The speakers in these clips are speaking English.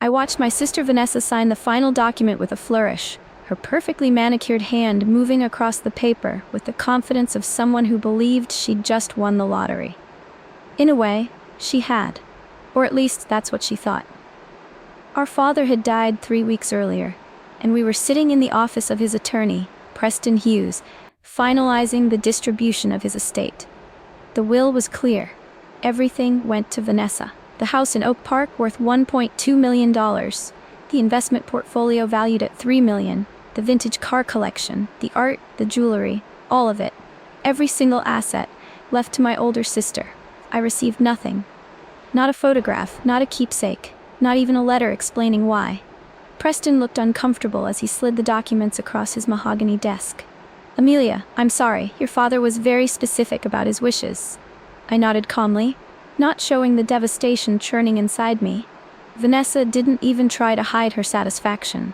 I watched my sister Vanessa sign the final document with a flourish, her perfectly manicured hand moving across the paper with the confidence of someone who believed she'd just won the lottery. In a way, she had. Or at least that's what she thought. Our father had died 3 weeks earlier, and we were sitting in the office of his attorney, Preston Hughes, finalizing the distribution of his estate. The will was clear. Everything went to Vanessa. The house in Oak Park worth $1.2 million, the investment portfolio valued at $3 million, the vintage car collection, the art, the jewelry, all of it. Every single asset left to my older sister. I received nothing. Not a photograph, not a keepsake, not even a letter explaining why. Preston looked uncomfortable as he slid the documents across his mahogany desk. Amelia, I'm sorry, your father was very specific about his wishes. I nodded calmly, not showing the devastation churning inside me. Vanessa didn't even try to hide her satisfaction.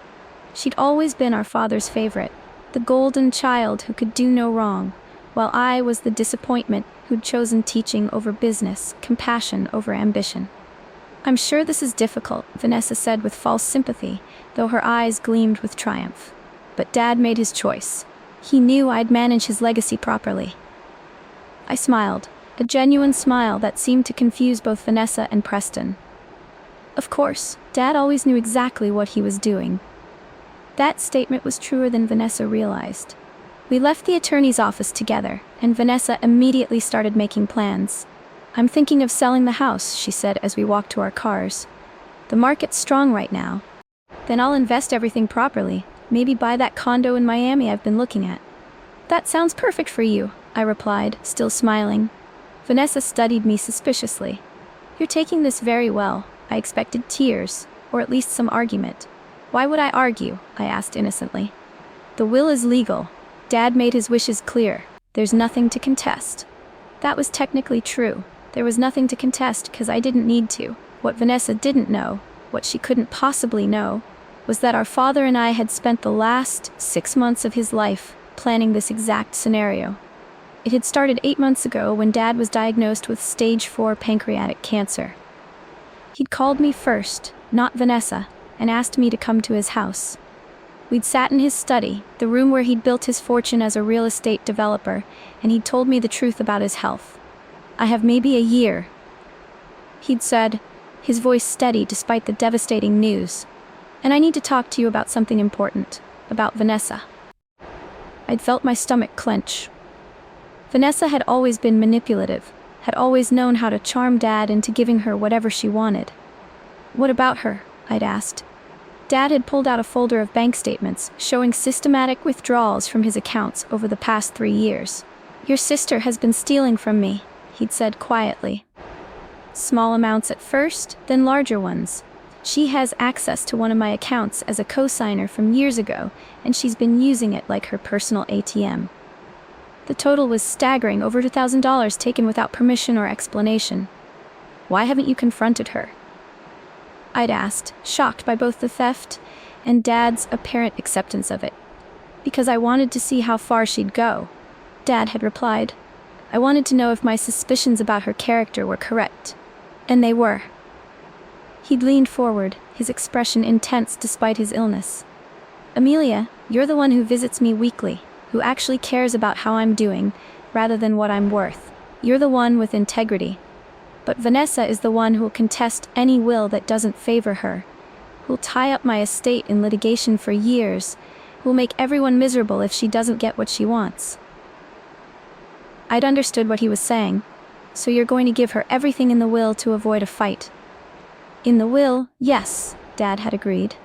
She'd always been our father's favorite, the golden child who could do no wrong, while I was the disappointment who'd chosen teaching over business, compassion over ambition. I'm sure this is difficult, Vanessa said with false sympathy, though her eyes gleamed with triumph. But Dad made his choice. He knew I'd manage his legacy properly. I smiled, a genuine smile that seemed to confuse both Vanessa and Preston. Of course, Dad always knew exactly what he was doing. That statement was truer than Vanessa realized. We left the attorney's office together, and Vanessa immediately started making plans. I'm thinking of selling the house, she said as we walked to our cars. The market's strong right now. Then I'll invest everything properly, maybe buy that condo in Miami I've been looking at. That sounds perfect for you, I replied, still smiling. Vanessa studied me suspiciously. You're taking this very well. I expected tears, or at least some argument. Why would I argue? I asked innocently. The will is legal. Dad made his wishes clear. There's nothing to contest. That was technically true. There was nothing to contest because I didn't need to. What Vanessa didn't know, what she couldn't possibly know, was that our father and I had spent the last 6 months of his life planning this exact scenario. It had started 8 months ago when Dad was diagnosed with stage 4 pancreatic cancer. He'd called me first, not Vanessa, and asked me to come to his house. We'd sat in his study, the room where he'd built his fortune as a real estate developer, and he'd told me the truth about his health. I have maybe a year, he'd said, his voice steady despite the devastating news. And I need to talk to you about something important, about Vanessa. I'd felt my stomach clench. Vanessa had always been manipulative, had always known how to charm Dad into giving her whatever she wanted. What about her? I'd asked. Dad had pulled out a folder of bank statements showing systematic withdrawals from his accounts over the past 3 years. Your sister has been stealing from me, he'd said quietly. Small amounts at first, then larger ones. She has access to one of my accounts as a co-signer from years ago, and she's been using it like her personal ATM. The total was staggering, over $2,000 taken without permission or explanation. Why haven't you confronted her? I'd asked, shocked by both the theft and Dad's apparent acceptance of it. Because I wanted to see how far she'd go, Dad had replied. I wanted to know if my suspicions about her character were correct. And they were. He'd leaned forward, his expression intense despite his illness. Amelia, you're the one who visits me weekly, who actually cares about how I'm doing, rather than what I'm worth. You're the one with integrity. But Vanessa is the one who'll contest any will that doesn't favor her, who'll tie up my estate in litigation for years, who'll make everyone miserable if she doesn't get what she wants. I'd understood what he was saying. So you're going to give her everything in the will to avoid a fight. In the will, yes, Dad had agreed.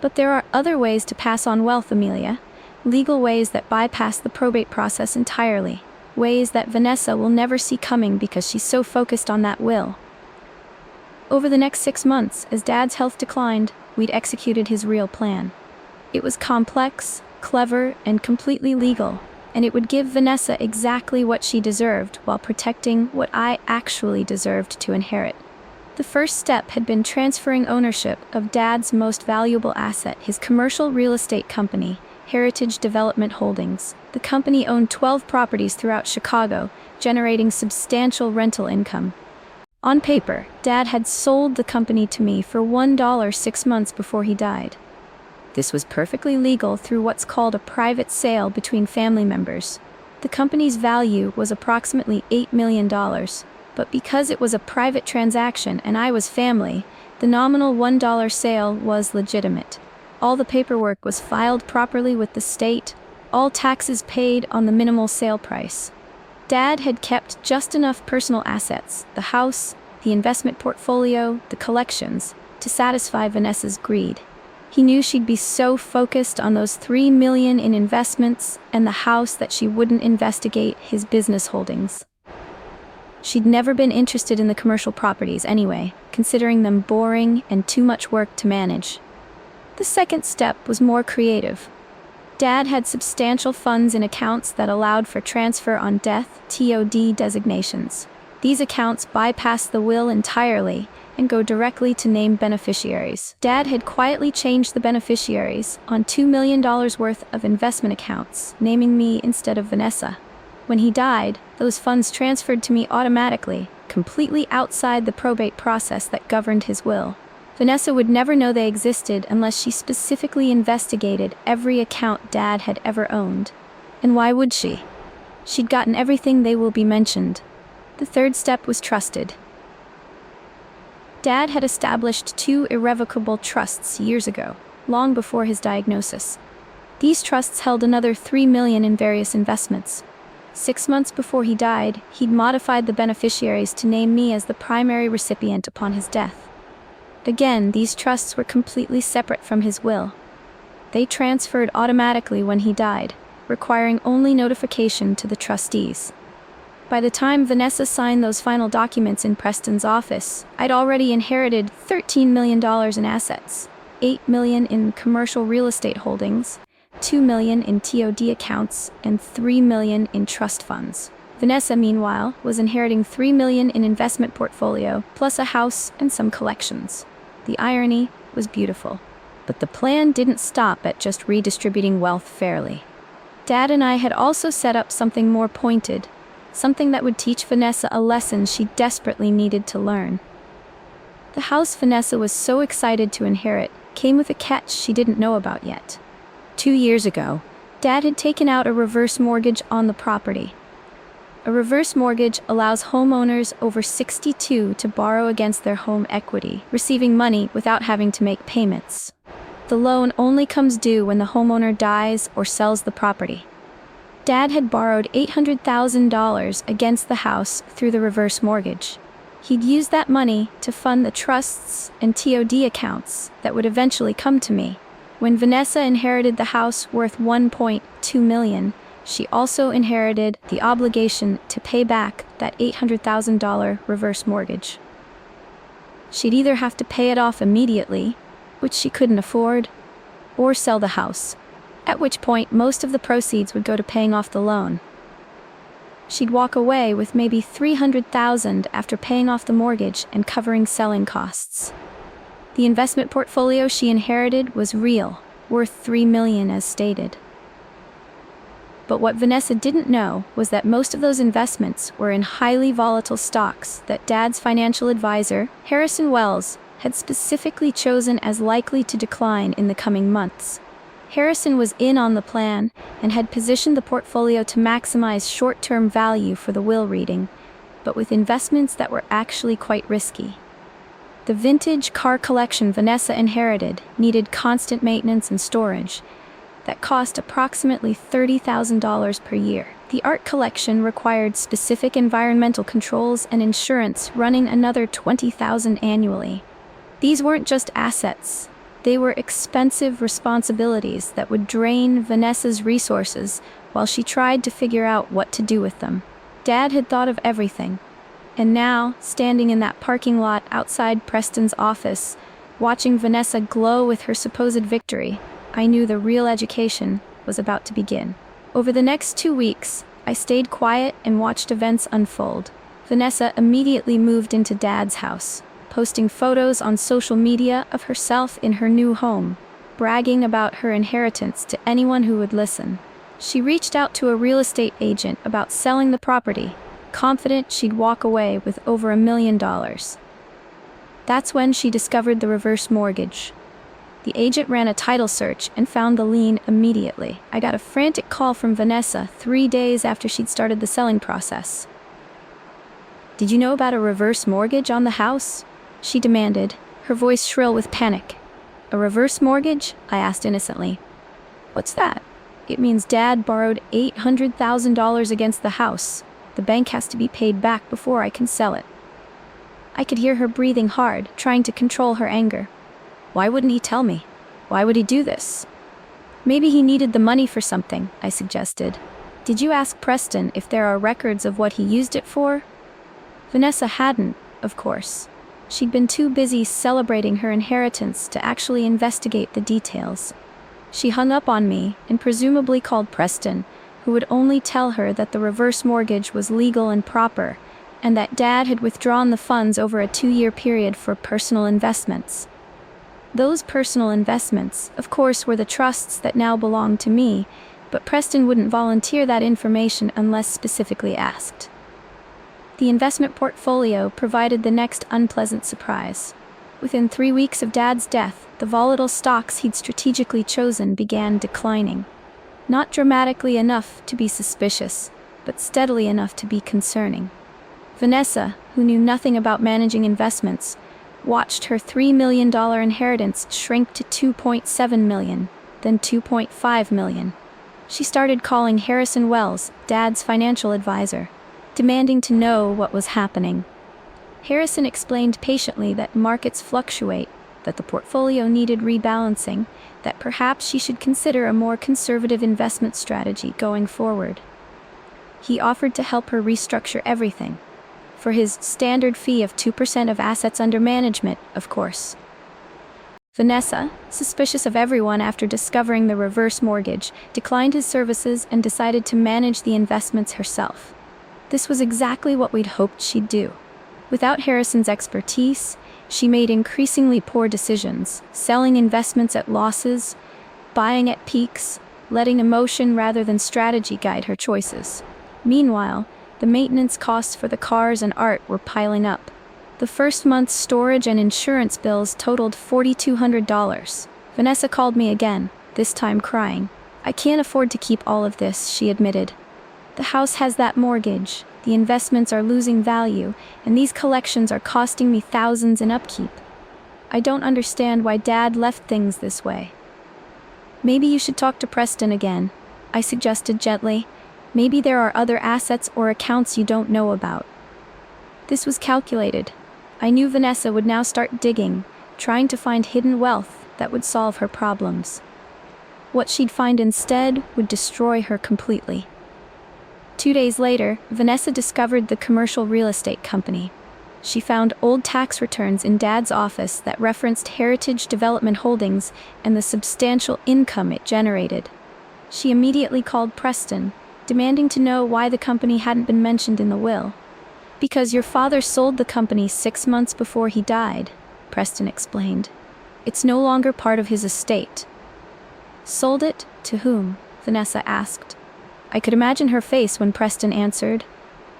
But there are other ways to pass on wealth, Amelia. Legal ways that bypass the probate process entirely. Ways that Vanessa will never see coming because she's so focused on that will. Over the next 6 months, as Dad's health declined, we'd executed his real plan. It was complex, clever, and completely legal, and it would give Vanessa exactly what she deserved while protecting what I actually deserved to inherit. The first step had been transferring ownership of Dad's most valuable asset, his commercial real estate company, Heritage Development Holdings. The company owned 12 properties throughout Chicago, generating substantial rental income. On paper, Dad had sold the company to me for $1 6 months before he died. This was perfectly legal through what's called a private sale between family members. The company's value was approximately $8 million, but because it was a private transaction and I was family, the nominal $1 sale was legitimate. All the paperwork was filed properly with the state, all taxes paid on the minimal sale price. Dad had kept just enough personal assets, the house, the investment portfolio, the collections, to satisfy Vanessa's greed. He knew she'd be so focused on those $3 million in investments and the house that she wouldn't investigate his business holdings. She'd never been interested in the commercial properties anyway, considering them boring and too much work to manage. The second step was more creative. Dad had substantial funds in accounts that allowed for transfer on death, TOD designations. These accounts bypass the will entirely and go directly to named beneficiaries. Dad had quietly changed the beneficiaries on $2 million worth of investment accounts, naming me instead of Vanessa. When he died, those funds transferred to me automatically, completely outside the probate process that governed his will. Vanessa would never know they existed unless she specifically investigated every account Dad had ever owned. And why would she? She'd gotten everything they will be mentioned. The third step was trusted. Dad had established 2 irrevocable trusts years ago, long before his diagnosis. These trusts held another $3 million in various investments. 6 months before he died, he'd modified the beneficiaries to name me as the primary recipient upon his death. Again, these trusts were completely separate from his will. They transferred automatically when he died, requiring only notification to the trustees. By the time Vanessa signed those final documents in Preston's office, I'd already inherited $13 million in assets, $8 million in commercial real estate holdings, $2 million in TOD accounts, and $3 million in trust funds. Vanessa, meanwhile, was inheriting $3 million in investment portfolio, plus a house and some collections. The irony was beautiful. But the plan didn't stop at just redistributing wealth fairly. Dad and I had also set up something more pointed, something that would teach Vanessa a lesson she desperately needed to learn. The house Vanessa was so excited to inherit came with a catch she didn't know about yet. 2 years ago, Dad had taken out a reverse mortgage on the property. A reverse mortgage allows homeowners over 62 to borrow against their home equity, receiving money without having to make payments. The loan only comes due when the homeowner dies or sells the property. Dad had borrowed $800,000 against the house through the reverse mortgage. He'd used that money to fund the trusts and TOD accounts that would eventually come to me. When Vanessa inherited the house worth $1.2 million, she also inherited the obligation to pay back that $800,000 reverse mortgage. She'd either have to pay it off immediately, which she couldn't afford, or sell the house, at which point most of the proceeds would go to paying off the loan. She'd walk away with maybe $300,000 after paying off the mortgage and covering selling costs. The investment portfolio she inherited was real, worth $3 million as stated. But what Vanessa didn't know was that most of those investments were in highly volatile stocks that Dad's financial advisor, Harrison Wells, had specifically chosen as likely to decline in the coming months. Harrison was in on the plan and had positioned the portfolio to maximize short-term value for the will reading, but with investments that were actually quite risky. The vintage car collection Vanessa inherited needed constant maintenance and storage that cost approximately $30,000 per year. The art collection required specific environmental controls and insurance running another $20,000 annually. These weren't just assets. They were expensive responsibilities that would drain Vanessa's resources while she tried to figure out what to do with them. Dad had thought of everything. And now, standing in that parking lot outside Preston's office, watching Vanessa glow with her supposed victory, I knew the real education was about to begin. Over the next 2 weeks, I stayed quiet and watched events unfold. Vanessa immediately moved into Dad's house, posting photos on social media of herself in her new home, bragging about her inheritance to anyone who would listen. She reached out to a real estate agent about selling the property, confident she'd walk away with over $1 million. That's when she discovered the reverse mortgage. The agent ran a title search and found the lien immediately. I got a frantic call from Vanessa 3 days after she'd started the selling process. "Did you know about a reverse mortgage on the house?" she demanded, her voice shrill with panic. "A reverse mortgage?" I asked innocently. "What's that?" "It means Dad borrowed $800,000 against the house. The bank has to be paid back before I can sell it." I could hear her breathing hard, trying to control her anger. Why wouldn't he tell me? Why would he do this? "Maybe he needed the money for something," I suggested. "Did you ask Preston if there are records of what he used it for?" Vanessa hadn't, of course. She'd been too busy celebrating her inheritance to actually investigate the details. She hung up on me and presumably called Preston, who would only tell her that the reverse mortgage was legal and proper, and that Dad had withdrawn the funds over a 2-year period for personal investments. Those personal investments, of course, were the trusts that now belonged to me, but Preston wouldn't volunteer that information unless specifically asked. The investment portfolio provided the next unpleasant surprise. Within 3 weeks of Dad's death, the volatile stocks he'd strategically chosen began declining. Not dramatically enough to be suspicious, but steadily enough to be concerning. Vanessa, who knew nothing about managing investments, watched her $3 million inheritance shrink to $2.7 million, then $2.5 million. She started calling Harrison Wells, Dad's financial advisor, demanding to know what was happening. Harrison explained patiently that markets fluctuate, that the portfolio needed rebalancing, that perhaps she should consider a more conservative investment strategy going forward. He offered to help her restructure everything, for his standard fee of 2% of assets under management, of course. Vanessa, suspicious of everyone after discovering the reverse mortgage, declined his services and decided to manage the investments herself. This was exactly what we'd hoped she'd do. Without Harrison's expertise, she made increasingly poor decisions, selling investments at losses, buying at peaks, letting emotion rather than strategy guide her choices. Meanwhile, the maintenance costs for the cars and art were piling up. The first month's storage and insurance bills totaled $4,200. Vanessa called me again, this time crying. "I can't afford to keep all of this," she admitted. "The house has that mortgage, the investments are losing value, and these collections are costing me thousands in upkeep. I don't understand why Dad left things this way." "Maybe you should talk to Preston again," I suggested gently. "Maybe there are other assets or accounts you don't know about." This was calculated. I knew Vanessa would now start digging, trying to find hidden wealth that would solve her problems. What she'd find instead would destroy her completely. 2 days later, Vanessa discovered the commercial real estate company. She found old tax returns in Dad's office that referenced Heritage Development Holdings and the substantial income it generated. She immediately called Preston, demanding to know why the company hadn't been mentioned in the will. "Because your father sold the company 6 months before he died," Preston explained. "It's no longer part of his estate." "Sold it? To whom?" Vanessa asked. I could imagine her face when Preston answered.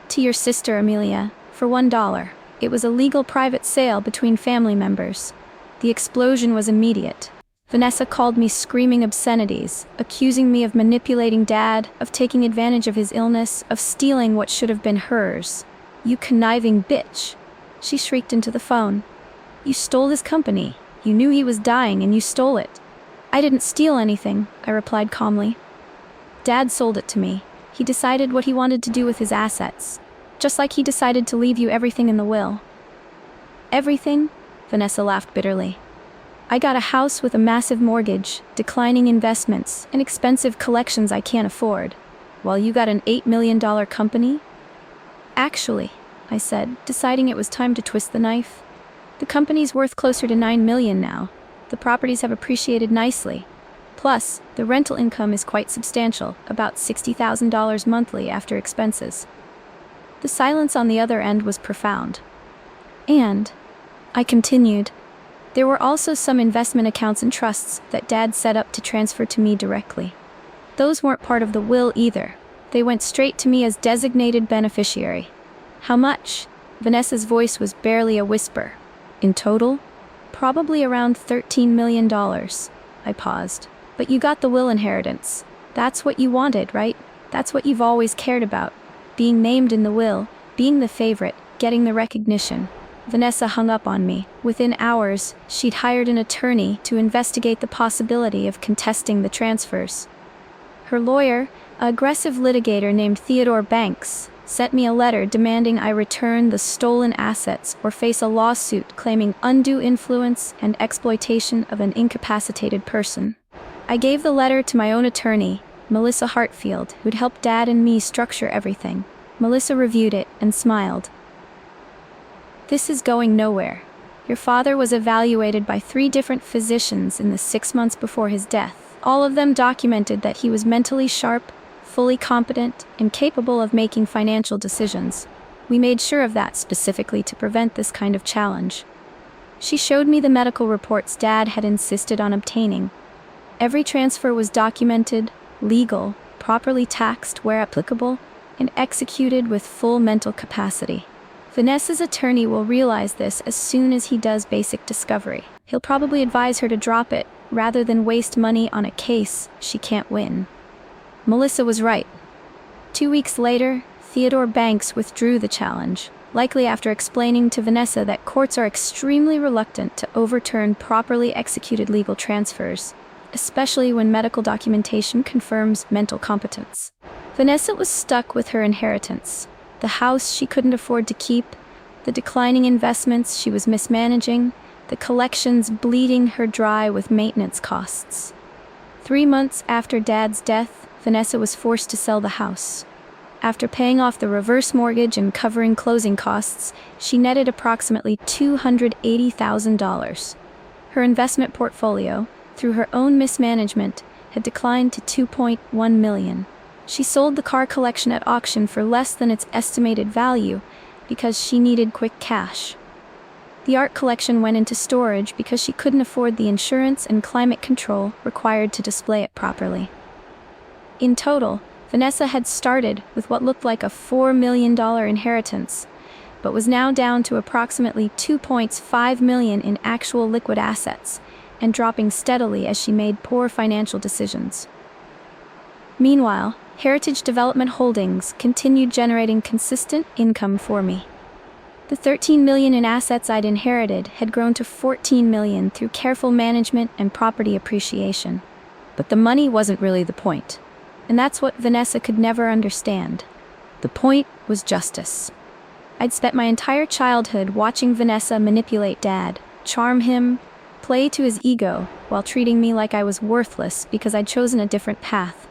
"To your sister, Amelia, for $1. It was a legal private sale between family members." The explosion was immediate. Vanessa called me screaming obscenities, accusing me of manipulating Dad, of taking advantage of his illness, of stealing what should have been hers. "You conniving bitch!" she shrieked into the phone. "You stole his company. You knew he was dying and you stole it." "I didn't steal anything," I replied calmly. "Dad sold it to me. He decided what he wanted to do with his assets. Just like he decided to leave you everything in the will." "Everything?" Vanessa laughed bitterly. "I got a house with a massive mortgage, declining investments, and expensive collections I can't afford, while you got an $8 million company?" "Actually," I said, deciding it was time to twist the knife, "the company's worth closer to $9 million now. The properties have appreciated nicely. Plus, the rental income is quite substantial, about $60,000 monthly after expenses." The silence on the other end was profound. "And," I continued, "there were also some investment accounts and trusts that Dad set up to transfer to me directly. Those weren't part of the will either. They went straight to me as designated beneficiary. How much? Vanessa's voice was barely a whisper. In total? Probably around $13 million. I paused. But you got the will inheritance. That's what you wanted, right? That's what you've always cared about. Being named in the will, being the favorite, getting the recognition. Vanessa hung up on me. Within hours, she'd hired an attorney to investigate the possibility of contesting the transfers. Her lawyer, an aggressive litigator named Theodore Banks, sent me a letter demanding I return the stolen assets or face a lawsuit claiming undue influence and exploitation of an incapacitated person. I gave the letter to my own attorney, Melissa Hartfield, who'd helped Dad and me structure everything. Melissa reviewed it and smiled. This is going nowhere. Your father was evaluated by 3 different physicians in the 6 months before his death. All of them documented that he was mentally sharp, fully competent, and capable of making financial decisions. We made sure of that specifically to prevent this kind of challenge. She showed me the medical reports Dad had insisted on obtaining. Every transfer was documented, legal, properly taxed where applicable, and executed with full mental capacity. Vanessa's attorney will realize this as soon as he does basic discovery. He'll probably advise her to drop it, rather than waste money on a case she can't win. Melissa was right. 2 weeks later, Theodore Banks withdrew the challenge, likely after explaining to Vanessa that courts are extremely reluctant to overturn properly executed legal transfers, especially when medical documentation confirms mental competence. Vanessa was stuck with her inheritance. The house she couldn't afford to keep, the declining investments she was mismanaging, the collections bleeding her dry with maintenance costs. 3 months after Dad's death, Vanessa was forced to sell the house. After paying off the reverse mortgage and covering closing costs, she netted approximately $280,000. Her investment portfolio, through her own mismanagement, had declined to $2.1 million. She sold the car collection at auction for less than its estimated value because she needed quick cash. The art collection went into storage because she couldn't afford the insurance and climate control required to display it properly. In total, Vanessa had started with what looked like a $4 million inheritance, but was now down to approximately $2.5 million in actual liquid assets, and dropping steadily as she made poor financial decisions. Meanwhile, Heritage Development Holdings continued generating consistent income for me. The $13 million in assets I'd inherited had grown to $14 million through careful management and property appreciation. But the money wasn't really the point. And that's what Vanessa could never understand. The point was justice. I'd spent my entire childhood watching Vanessa manipulate Dad, charm him, play to his ego, while treating me like I was worthless because I'd chosen a different path.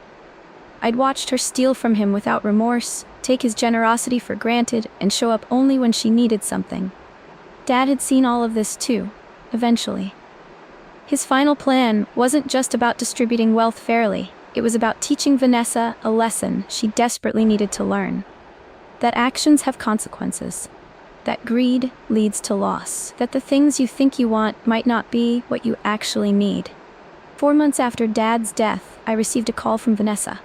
I'd watched her steal from him without remorse, take his generosity for granted, and show up only when she needed something. Dad had seen all of this too, eventually. His final plan wasn't just about distributing wealth fairly, it was about teaching Vanessa a lesson she desperately needed to learn. That actions have consequences. That greed leads to loss. That the things you think you want might not be what you actually need. 4 months after Dad's death, I received a call from Vanessa.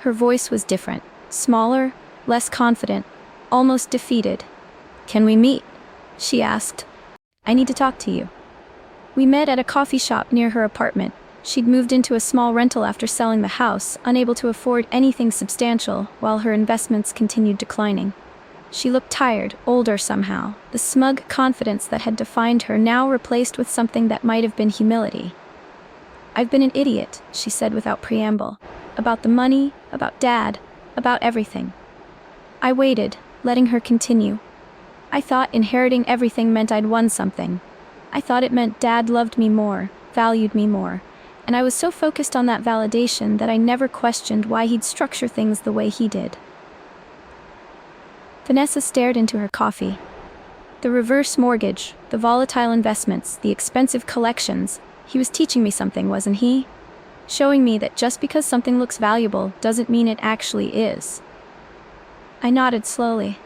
Her voice was different, smaller, less confident, almost defeated. "Can we meet?" she asked. "I need to talk to you." We met at a coffee shop near her apartment. She'd moved into a small rental after selling the house, unable to afford anything substantial, while her investments continued declining. She looked tired, older somehow, the smug confidence that had defined her now replaced with something that might have been humility. "I've been an idiot," she said without preamble. "About the money, about Dad, about everything." I waited, letting her continue. I thought inheriting everything meant I'd won something. I thought it meant Dad loved me more, valued me more, and I was so focused on that validation that I never questioned why he'd structure things the way he did. Vanessa stared into her coffee. The reverse mortgage, the volatile investments, the expensive collections, he was teaching me something, wasn't he? Showing me that just because something looks valuable doesn't mean it actually is. I nodded slowly.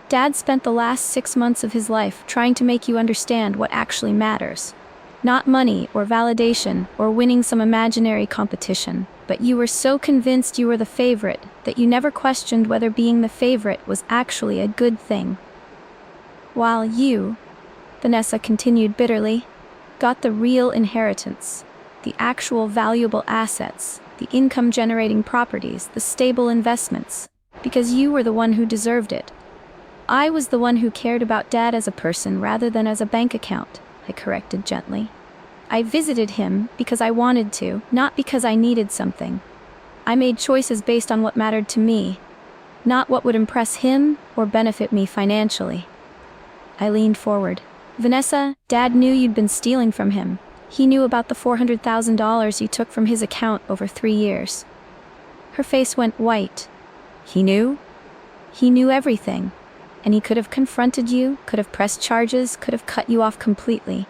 Dad spent the last 6 months of his life trying to make you understand what actually matters. Not money or validation or winning some imaginary competition, But you were so convinced you were the favorite that you never questioned whether being the favorite was actually a good thing. While you, Vanessa continued bitterly, got the real inheritance, the actual valuable assets, the income-generating properties, the stable investments, because you were the one who deserved it. I was the one who cared about Dad as a person rather than as a bank account, I corrected gently. I visited him because I wanted to, not because I needed something. I made choices based on what mattered to me, not what would impress him or benefit me financially. I leaned forward. Vanessa, Dad knew you'd been stealing from him. He knew about the $400,000 you took from his account over 3 years. Her face went white. He knew? He knew everything. And he could have confronted you, could have pressed charges, could have cut you off completely.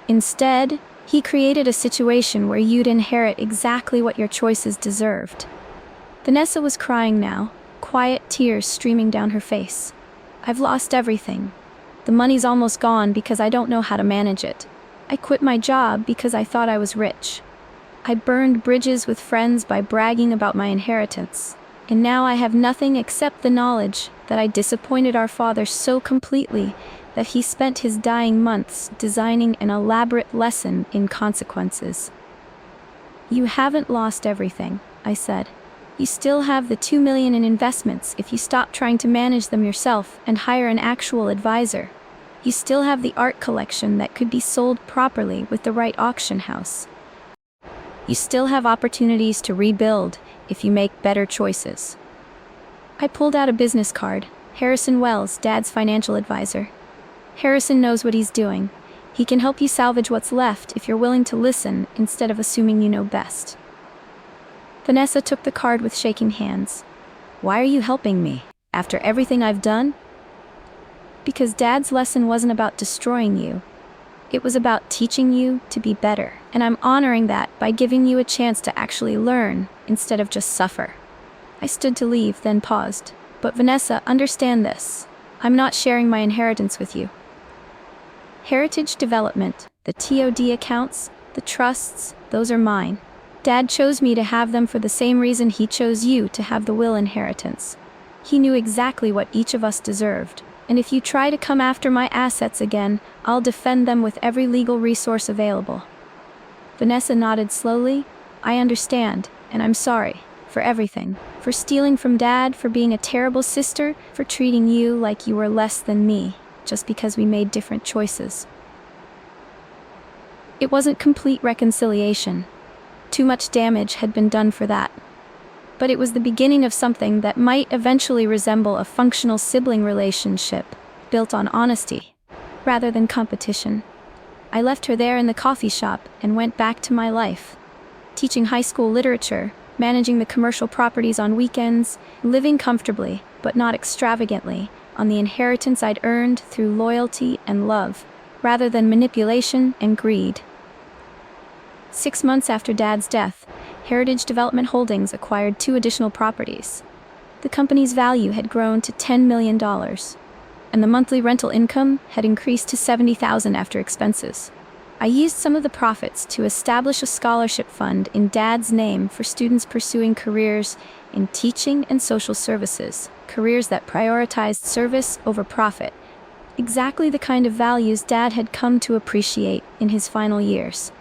Instead, he created a situation where you'd inherit exactly what your choices deserved. Vanessa was crying now, quiet tears streaming down her face. I've lost everything. The money's almost gone because I don't know how to manage it. I quit my job because I thought I was rich. I burned bridges with friends by bragging about my inheritance. And now I have nothing except the knowledge that I disappointed our father so completely that he spent his dying months designing an elaborate lesson in consequences. You haven't lost everything, I said. You still have the $2 million in investments if you stop trying to manage them yourself and hire an actual advisor. You still have the art collection that could be sold properly with the right auction house. You still have opportunities to rebuild if you make better choices. I pulled out a business card. Harrison Wells, Dad's financial advisor. Harrison knows what he's doing. He can help you salvage what's left if you're willing to listen instead of assuming you know best. Vanessa took the card with shaking hands. Why are you helping me? After everything I've done? Because Dad's lesson wasn't about destroying you. It was about teaching you to be better, and I'm honoring that by giving you a chance to actually learn instead of just suffer. I stood to leave, then paused. But Vanessa, understand this. I'm not sharing my inheritance with you. Heritage development, the TOD accounts, the trusts, those are mine. Dad chose me to have them for the same reason he chose you to have the will inheritance. He knew exactly what each of us deserved. And if you try to come after my assets again, I'll defend them with every legal resource available. Vanessa nodded slowly. I understand, and I'm sorry for everything. For stealing from Dad, for being a terrible sister, for treating you like you were less than me, just because we made different choices. It wasn't complete reconciliation. Too much damage had been done for that. But it was the beginning of something that might eventually resemble a functional sibling relationship, built on honesty, rather than competition. I left her there in the coffee shop and went back to my life, teaching high school literature, managing the commercial properties on weekends, living comfortably, but not extravagantly, on the inheritance I'd earned through loyalty and love, rather than manipulation and greed. 6 months after Dad's death, Heritage Development Holdings acquired 2 additional properties. The company's value had grown to $10 million, and the monthly rental income had increased to $70,000 after expenses. I used some of the profits to establish a scholarship fund in Dad's name for students pursuing careers in teaching and social services, careers that prioritized service over profit, exactly the kind of values Dad had come to appreciate in his final years.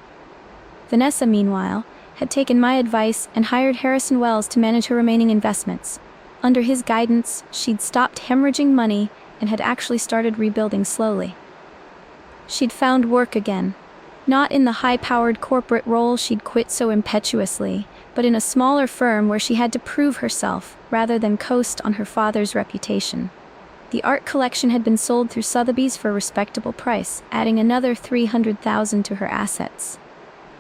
Vanessa, meanwhile, had taken my advice and hired Harrison Wells to manage her remaining investments. Under his guidance, she'd stopped hemorrhaging money and had actually started rebuilding slowly. She'd found work again. Not in the high-powered corporate role she'd quit so impetuously, but in a smaller firm where she had to prove herself rather than coast on her father's reputation. The art collection had been sold through Sotheby's for a respectable price, adding another $300,000 to her assets.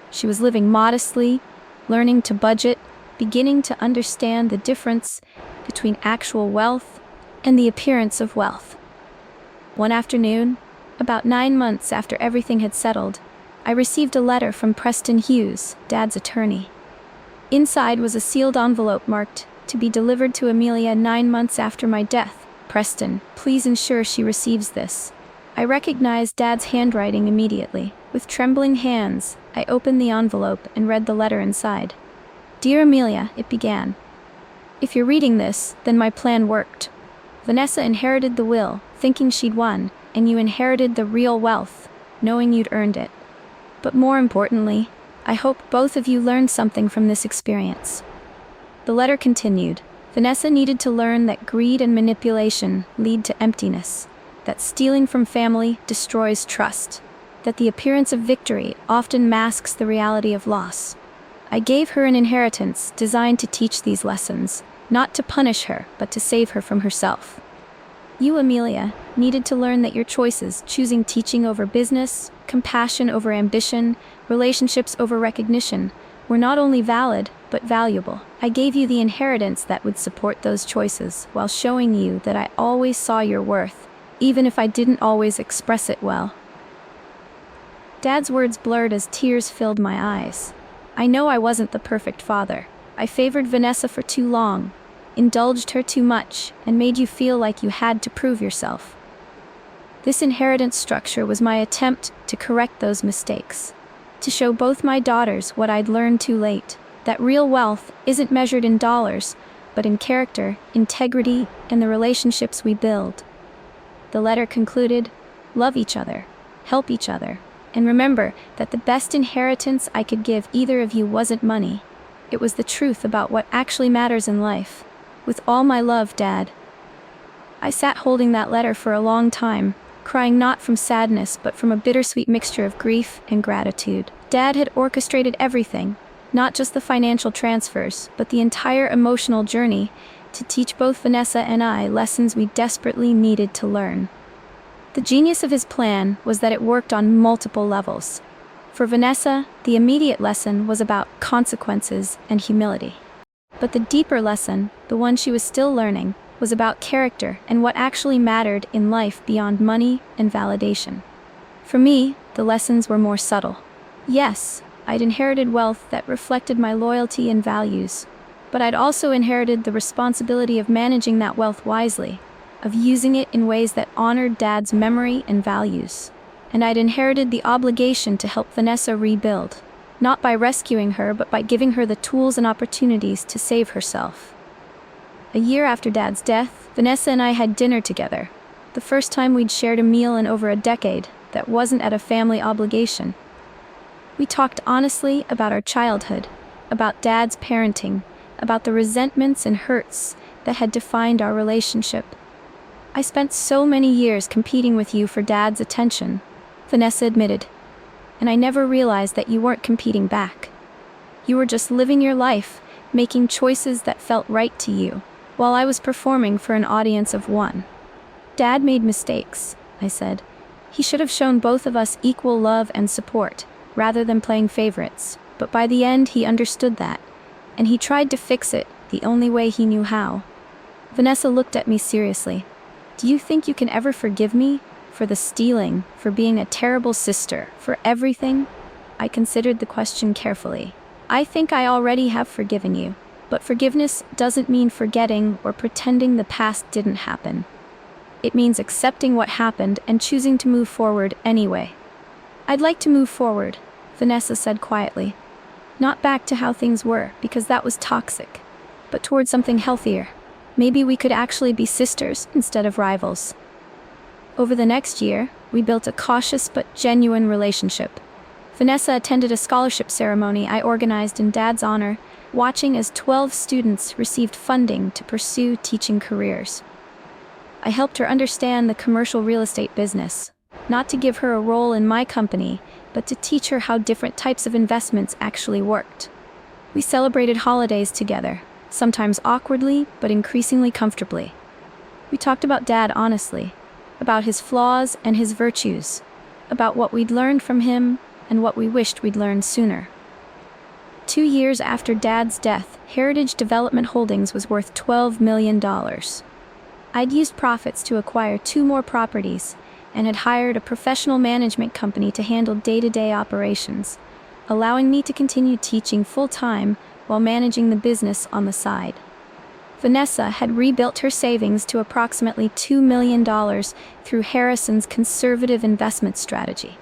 She was living modestly, learning to budget, beginning to understand the difference between actual wealth and the appearance of wealth. One afternoon, about 9 months after everything had settled, I received a letter from Preston Hughes, Dad's attorney. Inside was a sealed envelope marked, "To be delivered to Amelia 9 months after my death. Preston, please ensure she receives this." I recognized Dad's handwriting immediately. With trembling hands, I opened the envelope and read the letter inside. Dear Amelia, it began. If you're reading this, then my plan worked. Vanessa inherited the will, thinking she'd won, and you inherited the real wealth, knowing you'd earned it. But more importantly, I hope both of you learned something from this experience. The letter continued. Vanessa needed to learn that greed and manipulation lead to emptiness, that stealing from family destroys trust, that the appearance of victory often masks the reality of loss. I gave her an inheritance designed to teach these lessons, not to punish her, but to save her from herself. You, Amelia, needed to learn that your choices, choosing teaching over business, compassion over ambition, relationships over recognition, were not only valid, but valuable. I gave you the inheritance that would support those choices, while showing you that I always saw your worth, even if I didn't always express it well. Dad's words blurred as tears filled my eyes. I know I wasn't the perfect father. I favored Vanessa for too long, indulged her too much, and made you feel like you had to prove yourself. This inheritance structure was my attempt to correct those mistakes, to show both my daughters what I'd learned too late, that real wealth isn't measured in dollars, but in character, integrity, and the relationships we build. The letter concluded, love each other, help each other, and remember that the best inheritance I could give either of you wasn't money. It was the truth about what actually matters in life. With all my love, Dad. I sat holding that letter for a long time, crying not from sadness but from a bittersweet mixture of grief and gratitude. Dad had orchestrated everything, not just the financial transfers, but the entire emotional journey, to teach both Vanessa and I lessons we desperately needed to learn. The genius of his plan was that it worked on multiple levels. For Vanessa, the immediate lesson was about consequences and humility. But the deeper lesson, the one she was still learning, was about character and what actually mattered in life beyond money and validation. For me, the lessons were more subtle. Yes, I'd inherited wealth that reflected my loyalty and values, but I'd also inherited the responsibility of managing that wealth wisely, of using it in ways that honored Dad's memory and values. And I'd inherited the obligation to help Vanessa rebuild, not by rescuing her, but by giving her the tools and opportunities to save herself. A year after Dad's death, Vanessa and I had dinner together, the first time we'd shared a meal in over a decade that wasn't at a family obligation. We talked honestly about our childhood, about Dad's parenting, about the resentments and hurts that had defined our relationship. I spent so many years competing with you for Dad's attention, Vanessa admitted, and I never realized that you weren't competing back. You were just living your life, making choices that felt right to you, while I was performing for an audience of one. Dad made mistakes, I said. He should have shown both of us equal love and support, rather than playing favorites, but by the end he understood that, and he tried to fix it the only way he knew how. Vanessa looked at me seriously. Do you think you can ever forgive me? For the stealing, for being a terrible sister, for everything? I considered the question carefully. I think I already have forgiven you, but forgiveness doesn't mean forgetting or pretending the past didn't happen. It means accepting what happened and choosing to move forward anyway. I'd like to move forward, Vanessa said quietly. Not back to how things were, because that was toxic, but towards something healthier. Maybe we could actually be sisters instead of rivals. Over the next year, we built a cautious but genuine relationship. Vanessa attended a scholarship ceremony I organized in Dad's honor, watching as 12 students received funding to pursue teaching careers. I helped her understand the commercial real estate business, not to give her a role in my company, but to teach her how different types of investments actually worked. We celebrated holidays together, sometimes awkwardly, but increasingly comfortably. We talked about Dad honestly, about his flaws and his virtues, about what we'd learned from him and what we wished we'd learned sooner. 2 years after Dad's death, Heritage Development Holdings was worth $12 million. I'd used profits to acquire 2 more properties and had hired a professional management company to handle day-to-day operations, allowing me to continue teaching full-time while managing the business on the side. Vanessa had rebuilt her savings to approximately $2 million through Harrison's conservative investment strategy.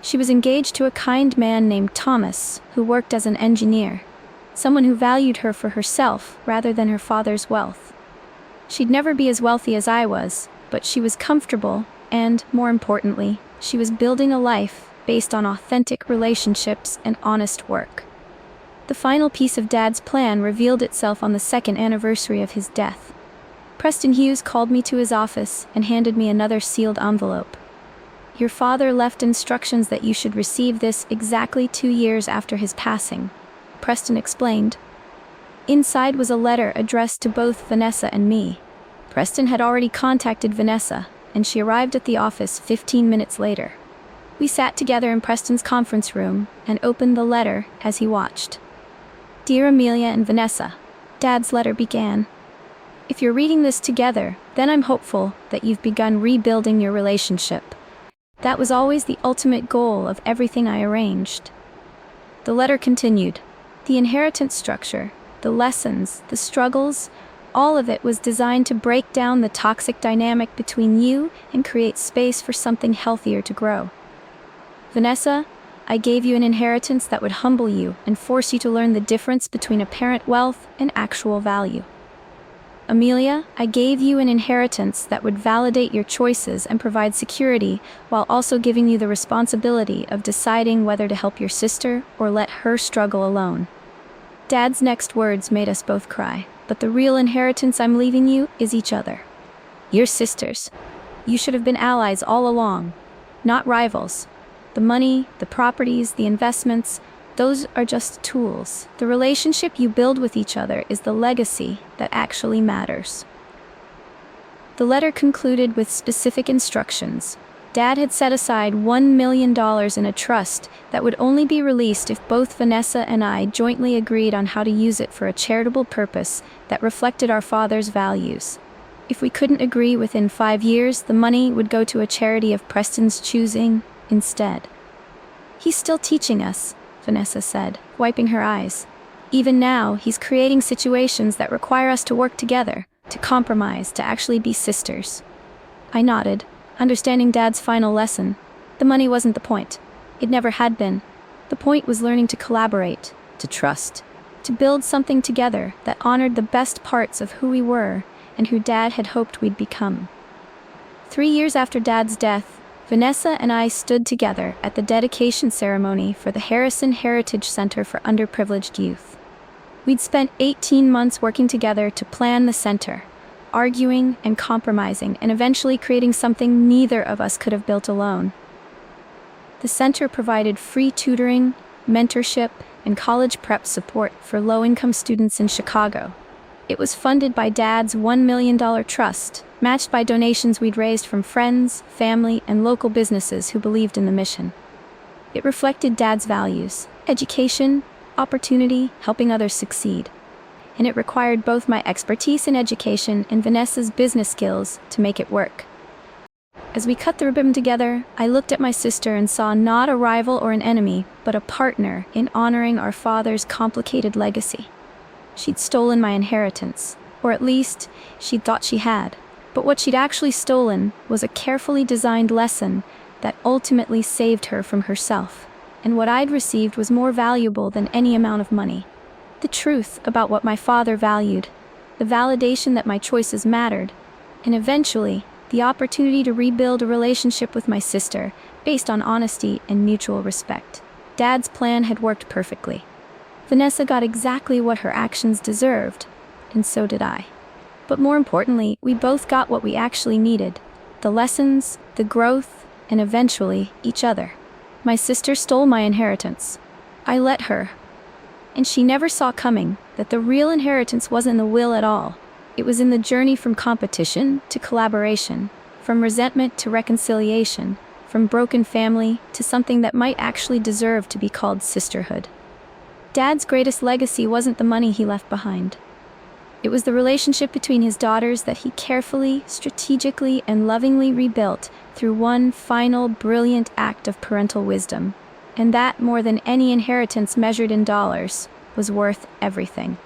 She was engaged to a kind man named Thomas, who worked as an engineer. someone who valued her for herself rather than her father's wealth. She'd never be as wealthy as I was, but she was comfortable, and, more importantly, she was building a life based on authentic relationships and honest work. The final piece of Dad's plan revealed itself on the second anniversary of his death. Preston Hughes called me to his office and handed me another sealed envelope. "Your father left instructions that you should receive this exactly 2 years after his passing," Preston explained. Inside was a letter addressed to both Vanessa and me. Preston had already contacted Vanessa, and she arrived at the office 15 minutes later. We sat together in Preston's conference room and opened the letter as he watched. "Dear Amelia and Vanessa," Dad's letter began. "If you're reading this together, then I'm hopeful that you've begun rebuilding your relationship. That was always the ultimate goal of everything I arranged." The letter continued. "The inheritance structure, the lessons, the struggles, all of it was designed to break down the toxic dynamic between you and create space for something healthier to grow. Vanessa, I gave you an inheritance that would humble you and force you to learn the difference between apparent wealth and actual value. Amelia, I gave you an inheritance that would validate your choices and provide security while also giving you the responsibility of deciding whether to help your sister or let her struggle alone." Dad's next words made us both cry, but the real inheritance I'm leaving you is each other. You're sisters. You should have been allies all along, not rivals. The money, the properties, the investments, those are just tools. The relationship you build with each other is the legacy that actually matters. The letter concluded with specific instructions. Dad had set aside $1 million in a trust that would only be released if both Vanessa and I jointly agreed on how to use it for a charitable purpose that reflected our father's values. If we couldn't agree within 5 years, the money would go to a charity of Preston's choosing instead. "He's still teaching us," Vanessa said, wiping her eyes. "Even now, he's creating situations that require us to work together, to compromise, to actually be sisters." I nodded, understanding Dad's final lesson. The money wasn't the point. It never had been. The point was learning to collaborate, to trust, to build something together that honored the best parts of who we were and who Dad had hoped we'd become. 3 years after Dad's death, Vanessa and I stood together at the dedication ceremony for the Harrison Heritage Center for Underprivileged Youth. We'd spent 18 months working together to plan the center, arguing and compromising, and eventually creating something neither of us could have built alone. The center provided free tutoring, mentorship, and college prep support for low-income students in Chicago. It was funded by Dad's $1 million trust, matched by donations we'd raised from friends, family, and local businesses who believed in the mission. It reflected Dad's values: education, opportunity, helping others succeed. And it required both my expertise in education and Vanessa's business skills to make it work. As we cut the ribbon together, I looked at my sister and saw not a rival or an enemy, but a partner in honoring our father's complicated legacy. She'd stolen my inheritance, or at least, she'd thought she had. But what she'd actually stolen was a carefully designed lesson that ultimately saved her from herself. And what I'd received was more valuable than any amount of money. The truth about what my father valued, the validation that my choices mattered, and eventually, the opportunity to rebuild a relationship with my sister based on honesty and mutual respect. Dad's plan had worked perfectly. Vanessa got exactly what her actions deserved, and so did I. But more importantly, we both got what we actually needed: the lessons, the growth, and eventually, each other. My sister stole my inheritance. I let her. And she never saw coming that the real inheritance wasn't in the will at all. It was in the journey from competition to collaboration, from resentment to reconciliation, from broken family to something that might actually deserve to be called sisterhood. Dad's greatest legacy wasn't the money he left behind. It was the relationship between his daughters that he carefully, strategically, and lovingly rebuilt through one final, brilliant act of parental wisdom. And that, more than any inheritance measured in dollars, was worth everything.